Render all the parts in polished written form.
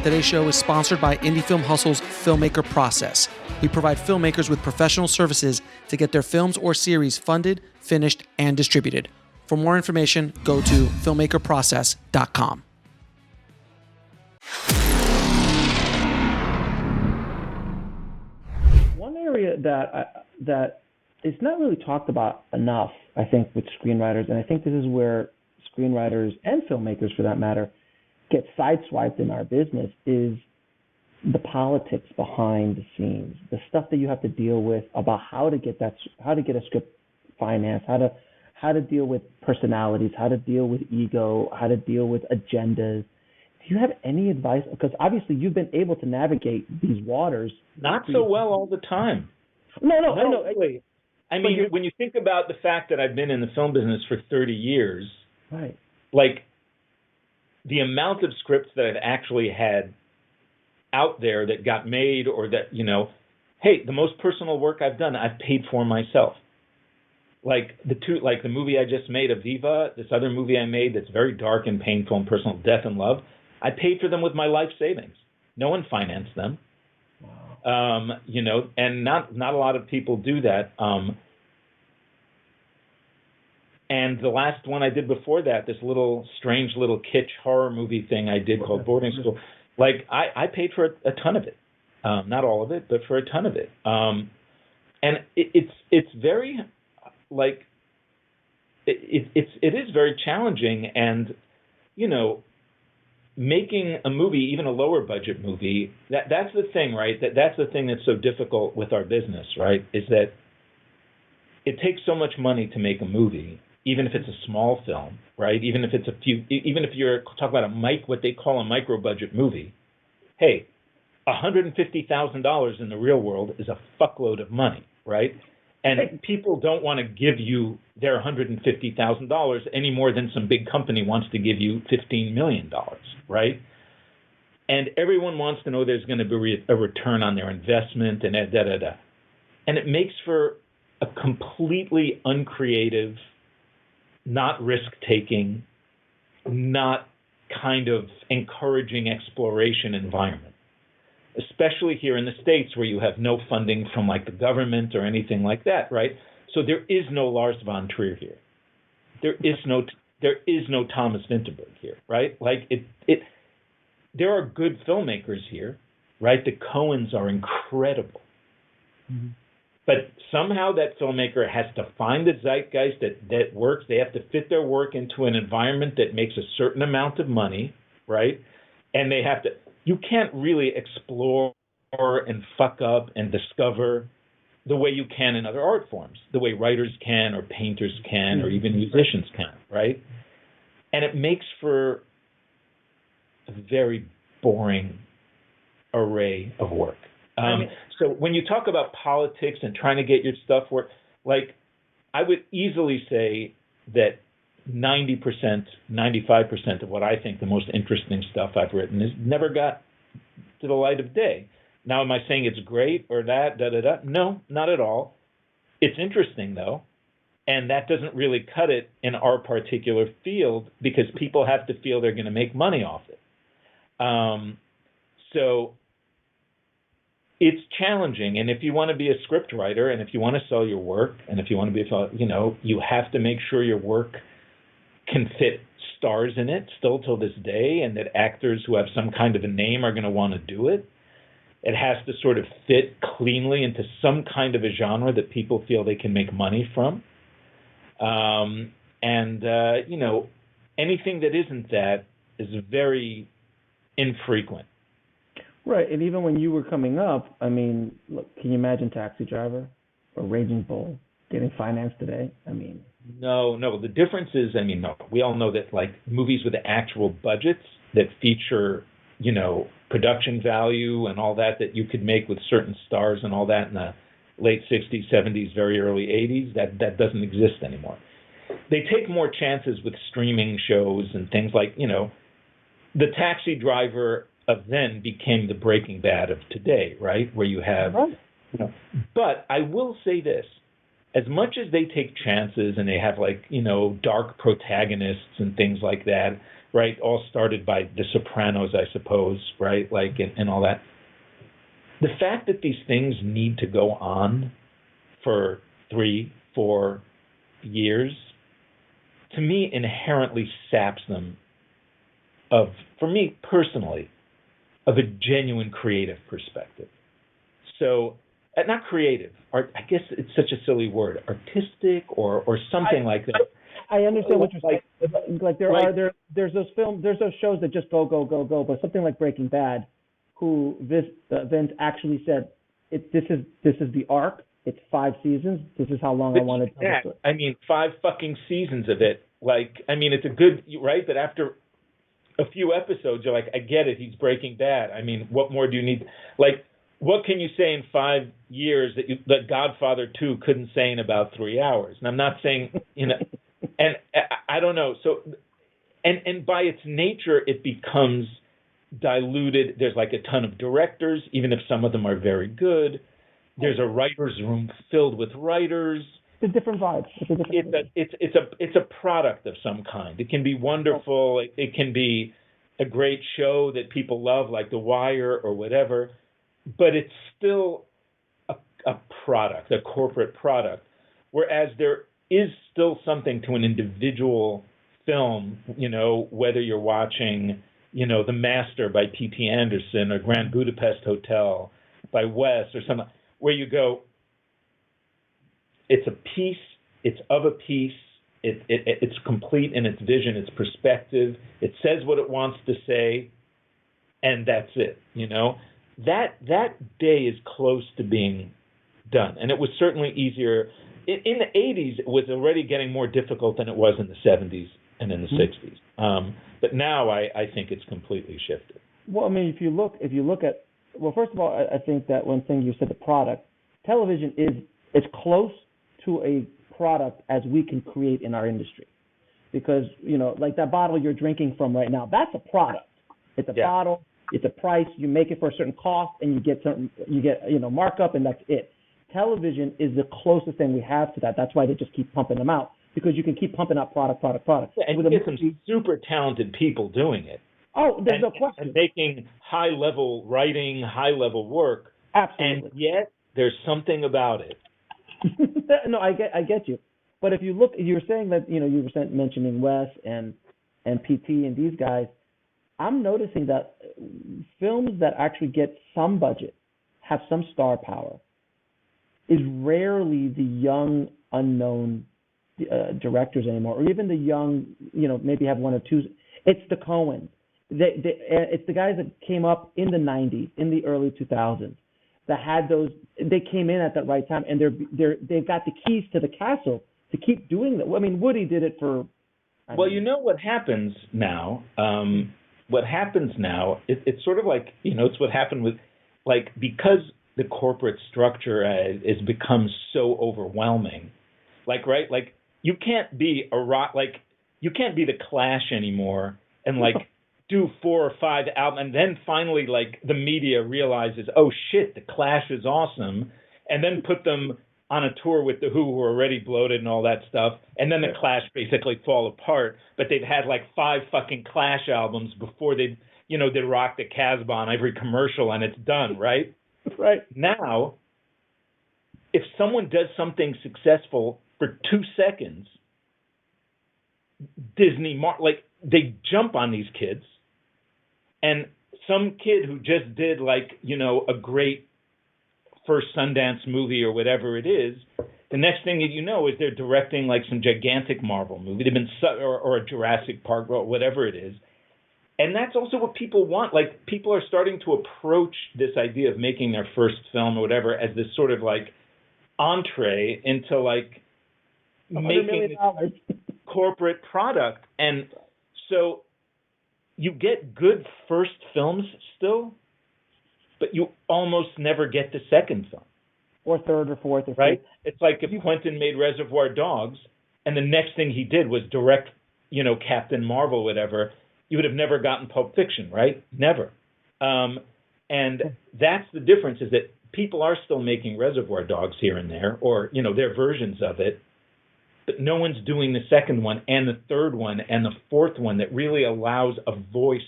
Today's show is sponsored by Indie Film Hustle's Filmmaker Process. We provide filmmakers with professional services to get their films or series funded, finished, and distributed. For more information, go to filmmakerprocess.com. One area that is not really talked about enough, I think, with screenwriters, and I think this is where screenwriters and filmmakers, for that matter, get sideswiped in our business, is the politics behind the scenes, the stuff that you have to deal with about how to get a script financed, how to deal with personalities, how to deal with ego, how to deal with agendas. Do you have any advice? Because obviously you've been able to navigate these waters. Not so well all the time. No, I know. Really. I mean, when you think about the fact that I've been in the film business for 30 years, right? Like the amount of scripts that I've actually had out there that got made, or that, hey, the most personal work I've done, I've paid for myself. Like the movie I just made, Aviva, this other movie I made that's very dark and painful and personal, Death and Love, I paid for them with my life savings. No one financed them. Wow. And not a lot of people do that. And the last one I did before that, this strange little kitsch horror movie thing I did called Boarding School, like I paid for a ton of it. Not all of it, but for a ton of it. And it's very, like, it is very challenging. And, making a movie, even a lower budget movie, that's the thing, right? That's the thing that's so difficult with our business, right? Is that it takes so much money to make a movie, even if it's a small film, right? Even if you're talking about what they call a micro budget movie. Hey, $150,000 in the real world is a fuckload of money, right? And people don't want to give you their $150,000 any more than some big company wants to give you $15 million, right? And everyone wants to know there's going to be a return on their investment and da-da-da. And it makes for a completely uncreative, not risk-taking, not kind of encouraging exploration environment, especially here in the States where you have no funding from like the government or anything like that, right? So there is no Lars von Trier here. There is no Thomas Vinterberg here, right? Like there are good filmmakers here, right? The Coens are incredible. Mm-hmm. But somehow that filmmaker has to find the zeitgeist that works. They have to fit their work into an environment that makes a certain amount of money, right? And you can't really explore and fuck up and discover the way you can in other art forms, the way writers can or painters can or even musicians can, right? And it makes for a very boring array of work. So when you talk about politics and trying to get your stuff work, like I would easily say that 90%, 95% of what I think the most interesting stuff I've written has never got to the light of day. Now, am I saying it's great or that, da-da-da? No, not at all. It's interesting, though, and that doesn't really cut it in our particular field because people have to feel they're going to make money off it. So it's challenging, and if you want to be a script writer and if you want to sell your work and if you want to be, you have to make sure your work can fit stars in it still till this day, and that actors who have some kind of a name are going to want to do it. It has to sort of fit cleanly into some kind of a genre that people feel they can make money from. Anything that isn't that is very infrequent. Right, and even when you were coming up, I mean, look, can you imagine Taxi Driver or Raging Bull getting financed today? I mean... No. The difference is, we all know that like movies with actual budgets that feature, production value and all that you could make with certain stars and all that in the late 60s, 70s, very early 80s, that doesn't exist anymore. They take more chances with streaming shows and things like, the Taxi Driver of then became the Breaking Bad of today, right? Where you have, But I will say this. As much as they take chances and they have dark protagonists and things like that, right? All started by The Sopranos, I suppose, right? Like, and all that. The fact that these things need to go on for 3-4 years, to me, inherently saps them of, for me personally, of a genuine creative perspective. So, not creative, art, I guess it's such a silly word, artistic or something like that. I understand what you're saying. Like there's those shows that just go, but something like Breaking Bad, who Vince actually said, this is the arc. It's 5 seasons. This is how long I want to tell the story. I mean, 5 fucking seasons of it. Like, I mean, it's a good, right? But after a few episodes, you're like, I get it. He's Breaking Bad. I mean, what more do you need? Like, what can you say in 5 years that Godfather 2 couldn't say in about 3 hours? And I'm not saying, and I don't know. So, and by its nature, it becomes diluted. There's like a ton of directors, even if some of them are very good. There's a writer's room filled with writers. It's a different vibe. It's a product of some kind. It can be wonderful. It can be a great show that people love, like The Wire or whatever. But it's still a product, a corporate product. Whereas there is still something to an individual film, whether you're watching, The Master by P.T. Anderson or Grand Budapest Hotel by Wes or something, where you go, it's a piece, it's of a piece, it's complete in its vision, its perspective, it says what it wants to say, and that's it, That day is close to being done. And it was certainly easier. In the 80s, it was already getting more difficult than it was in the 70s and in the 60s. But now I think it's completely shifted. Well, I mean, if you look at, well, first of all, I think that one thing you said, the product, television is as close to a product as we can create in our industry. Because, like that bottle you're drinking from right now, that's a product. It's a bottle. It's a price. You make it for a certain cost, and you get markup, and that's it. Television is the closest thing we have to that. That's why they just keep pumping them out, because you can keep pumping out product. Yeah, and you get some super talented people doing it. Oh, there's no question. And making high-level writing, high-level work. Absolutely. And yet there's something about it. No, I get you. But if you look, you were saying that you were mentioning Wes and PT and these guys. I'm noticing that films that actually get some budget, have some star power, is rarely the young, unknown directors anymore, or even the young, maybe have 1 or 2. It's the Coens. It's the guys that came up in the 90s, in the early 2000s, that had those. They came in at that right time, and they've got the keys to the castle to keep doing that. I mean, Woody did it for. What happens now. What happens now, it's sort of like, it's what happened with, like, because the corporate structure has become so overwhelming, like, right? Like, you can't be you can't be the Clash anymore and, like, do 4 or 5 albums, and then finally, like, the media realizes, oh, shit, the Clash is awesome, and then put them on a tour with the Who are already bloated and all that stuff, and then the Clash basically fall apart, but they've had like 5 fucking Clash albums before they rock the Casbah on every commercial, and it's done, right? Right. Now, if someone does something successful for 2 seconds, Disney, they jump on these kids, and some kid who just did a great first Sundance movie or whatever it is, the next thing that you know is they're directing like some gigantic Marvel movie. They've been or a Jurassic Park or whatever it is. And that's also what people want. Like, people are starting to approach this idea of making their first film or whatever as this sort of like entree into like making this corporate product. And so you get good first films still, but you almost never get the second film. Or third or fourth or fifth. Right? It's like if Quentin made Reservoir Dogs and the next thing he did was direct, Captain Marvel, whatever, you would have never gotten Pulp Fiction, right? Never. And that's the difference, is that people are still making Reservoir Dogs here and there, or, their versions of it, but no one's doing the second one and the third one and the fourth one that really allows a voice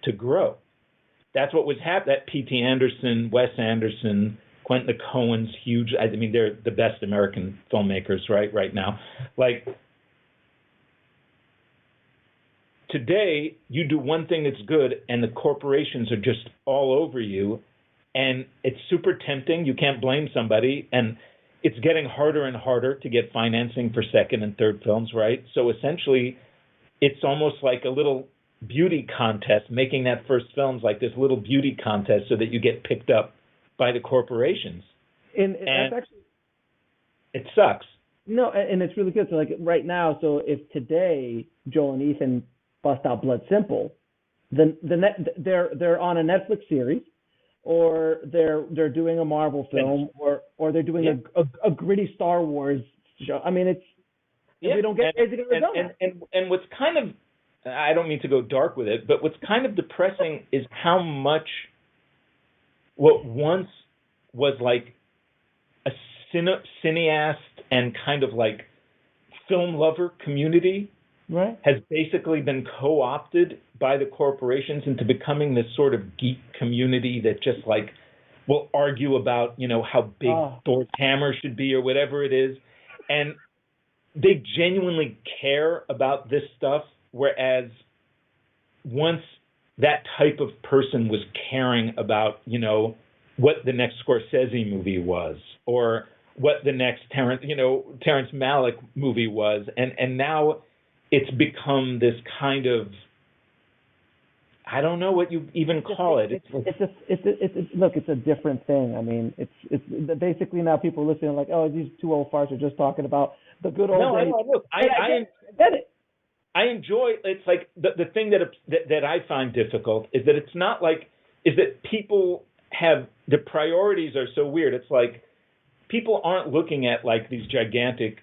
to grow. That's what was happening. That P.T. Anderson, Wes Anderson, Quentin the Coens, huge. I mean, they're the best American filmmakers right now. Like, today, you do one thing that's good, and the corporations are just all over you, and it's super tempting. You can't blame somebody, and it's getting harder and harder to get financing for second and third films, right? So essentially, it's almost like a little beauty contest, making that first film's like this little beauty contest so that you get picked up by the corporations. And that's actually, it sucks. No, and it's really good. So like right now, so if today Joel and Ethan bust out Blood Simple, then they're on a Netflix series, or they're doing a Marvel film, or they're doing a gritty Star Wars show. I mean, it's we don't get and what's kind of, I don't mean to go dark with it, but what's kind of depressing is how much what once was like a cineast and kind of like film lover community has basically been co-opted by the corporations into becoming this sort of geek community that just like will argue about, you know, how big Thor's hammer should be or whatever it is. And they genuinely care about this stuff. Whereas once that type of person was caring about, you know, what the next Scorsese movie was, or what the next Terrence Malick movie was, and now it's become this kind of, I don't know what you even call it. It's a different thing. I mean, it's basically now people are listening like, oh, these two old farts are just talking about the good old days. No, look, I get it. I enjoy, it's like the thing that I find difficult is that it's not like, is that people have, the priorities are so weird. It's like people aren't looking at like these gigantic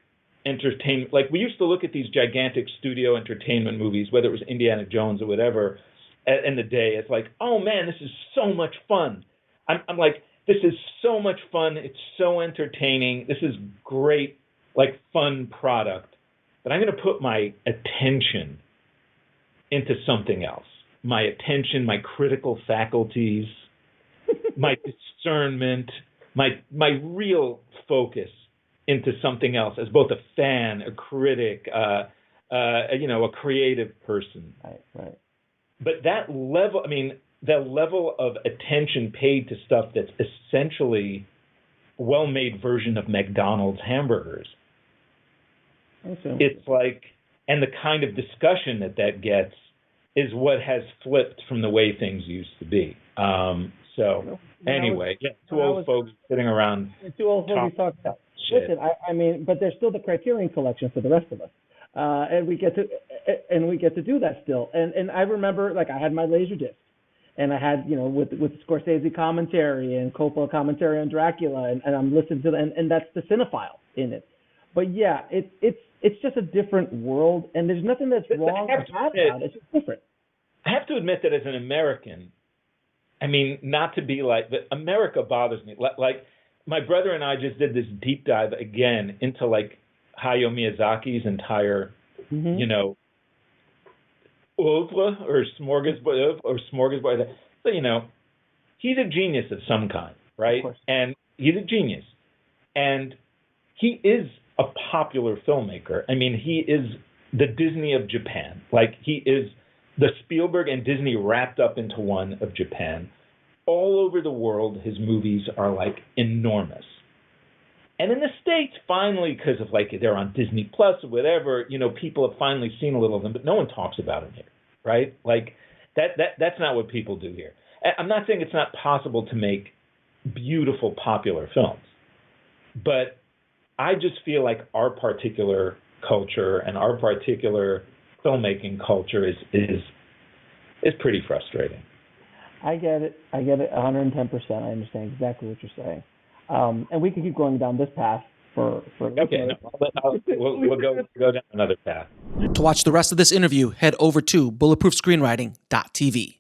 entertainment, like we used to look at these gigantic studio entertainment movies, whether it was Indiana Jones or whatever, in the day. It's like, oh man, this is so much fun. I'm like, this is so much fun. It's so entertaining. This is great, like fun product. But I'm going to put my attention into something else. My attention, my critical faculties, my discernment, my real focus into something else as both a fan, a critic, a creative person. Right. But that level, the level of attention paid to stuff that's essentially a well-made version of McDonald's hamburgers. It's like, and the kind of discussion that gets is what has flipped from the way things used to be. Anyway, two old folks sitting around. Two old folks talking about shit. Listen, but there's still the Criterion Collection for the rest of us, and we get to do that still. And I remember, like, I had my Laserdisc, and I had, with Scorsese commentary and Coppola commentary on Dracula, and I'm listening to and that's the cinephile in it. But yeah, it's just a different world, and there's nothing that's wrong or bad about it. It's just different. I have to admit that as an American, not to be like, but America bothers me. Like, my brother and I just did this deep dive again into like Hayao Miyazaki's entire, oeuvre or smorgasbord. So, he's a genius of some kind, right? And he's a genius. And he is a popular filmmaker. He is the Disney of Japan. Like, he is the Spielberg and Disney wrapped up into one of Japan. All over the world, his movies are like enormous. And in the States, finally, because of like they're on Disney Plus or whatever, people have finally seen a little of them, but no one talks about them here, right? Like that's not what people do here. I'm not saying it's not possible to make beautiful, popular films, but I just feel like our particular culture and our particular filmmaking culture is pretty frustrating. I get it 110%. I understand exactly what you're saying. And we can keep going down this path for okay. We'll go down another path. To watch the rest of this interview, head over to bulletproofscreenwriting.tv.